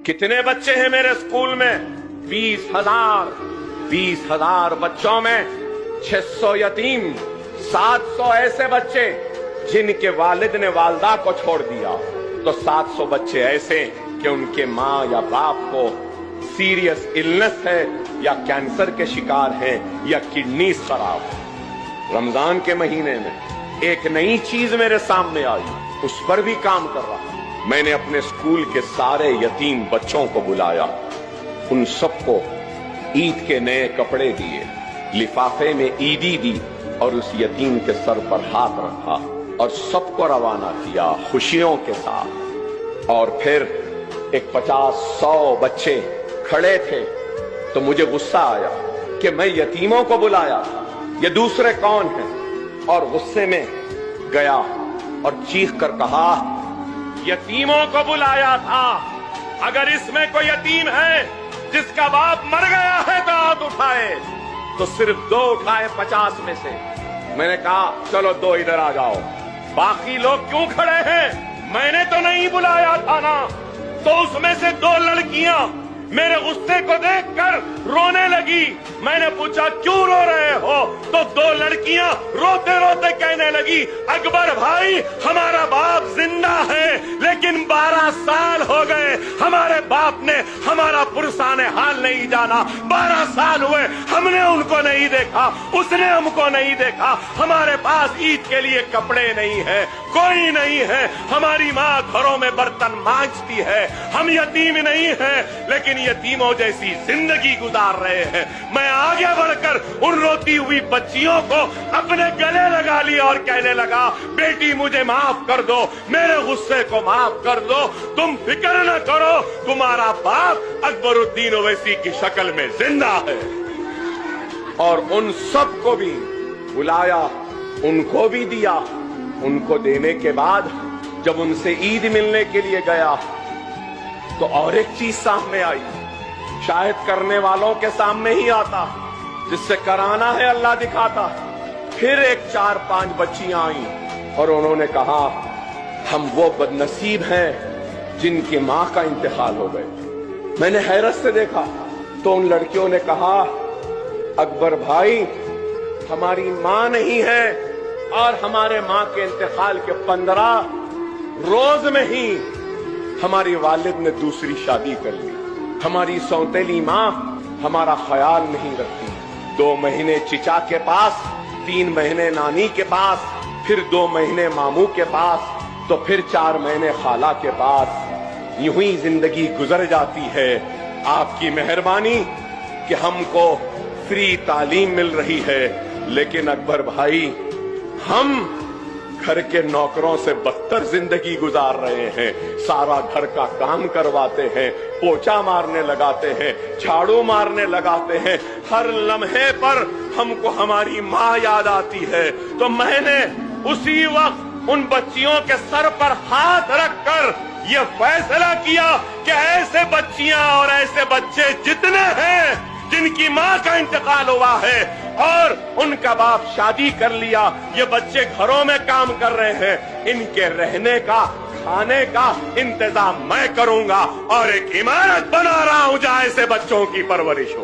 कितने बच्चे हैं मेरे स्कूल में? 20,000 बच्चों में 600 यतीम, 700 ऐसे बच्चे जिनके वालिद ने वालदा को छोड़ दिया, तो 700 बच्चे ऐसे कि उनके माँ या बाप को सीरियस इलनेस है या कैंसर के शिकार हैं या किडनी खराब है। रमजान के महीने में एक नई चीज मेरे सामने आई, उस पर भी काम कर रहा। मैंने अपने स्कूल के सारे यतीम बच्चों को बुलाया, उन सबको ईद के नए कपड़े दिए, लिफाफे में ईदी दी और उस यतीम के सर पर हाथ रखा और सबको रवाना किया खुशियों के साथ। और फिर एक 50-100 बच्चे खड़े थे, तो मुझे गुस्सा आया कि मैं यतीमों को बुलाया, ये दूसरे कौन हैं? और गुस्से में गया और चीख कर कहा, यतीमों को बुलाया था। अगर इसमें कोई यतीम है जिसका बाप मर गया है तो हाथ उठाए। तो सिर्फ 2 उठाए 50 में से। मैंने कहा चलो 2 इधर आ जाओ, बाकी लोग क्यों खड़े हैं? मैंने तो नहीं बुलाया था ना। तो उसमें से 2 लड़कियां मेरे गुस्से को देखकर रोने लगी। मैंने पूछा क्यों रो रहे हो? तो 2 लड़कियां रोते रोते कहने लगी, अकबर भाई हमारा बाप जिंदा है लेकिन 12 साल हो गए हमारे बाप ने हमारा पुरसाने हाल नहीं जाना। 12 साल हुए हमने उनको नहीं देखा, उसने हमको नहीं देखा। हमारे पास ईद के लिए कपड़े नहीं है, कोई नहीं है। हमारी माँ घरों में बर्तन मांजती है। हम यतीम नहीं है लेकिन यतीमों जैसी जिंदगी गुजार रहे हैं। मैं आगे बढ़कर उन रोती हुई बच्चियों को अपने गले लगा लिया और कहने लगा, बेटी मुझे माफ कर दो, मेरे गुस्से को माफ कर दो, तुम फिक्र न करो, तुम्हारा बाप अकबरुद्दीन ओवैसी की शक्ल में जिंदा है। और उन सब को भी बुलाया, उनको भी दिया। उनको देने के बाद जब उनसे ईद मिलने के लिए गया तो और एक चीज सामने आई, शायद करने वालों के सामने ही आता, जिससे कराना है अल्लाह दिखाता। फिर एक 4-5 बच्चियां आई और उन्होंने कहा, हम वो बदनसीब हैं जिनकी मां का इंतकाल हो गए। मैंने हैरत से देखा तो उन लड़कियों ने कहा, अकबर भाई हमारी मां नहीं है और हमारे मां के इंतकाल के 15 रोज में ही हमारी वालिद ने दूसरी शादी कर ली। हमारी सौतेली माँ हमारा ख्याल नहीं रखती। 2 महीने चिचा के पास, 3 महीने नानी के पास, फिर 2 महीने मामू के पास, तो फिर 4 महीने खाला के पास। यूं ही जिंदगी गुजर जाती है। आपकी मेहरबानी कि हमको फ्री तालीम मिल रही है, लेकिन अकबर भाई हम घर के नौकरों से बदतर जिंदगी गुजार रहे हैं। सारा घर का काम करवाते हैं, पोछा मारने लगाते हैं, झाड़ू मारने लगाते हैं। हर लम्हे पर हमको हमारी माँ याद आती है। तो मैंने उसी वक्त उन बच्चियों के सर पर हाथ रखकर ये फैसला किया कि ऐसे बच्चियां और ऐसे बच्चे जितने हैं जिनकी माँ का इंतकाल हुआ है और उनका बाप शादी कर लिया, ये बच्चे घरों में काम कर रहे हैं, इनके रहने का खाने का इंतजाम मैं करूंगा और एक इमारत बना रहा हूं जहां ऐसे बच्चों की परवरिश हो।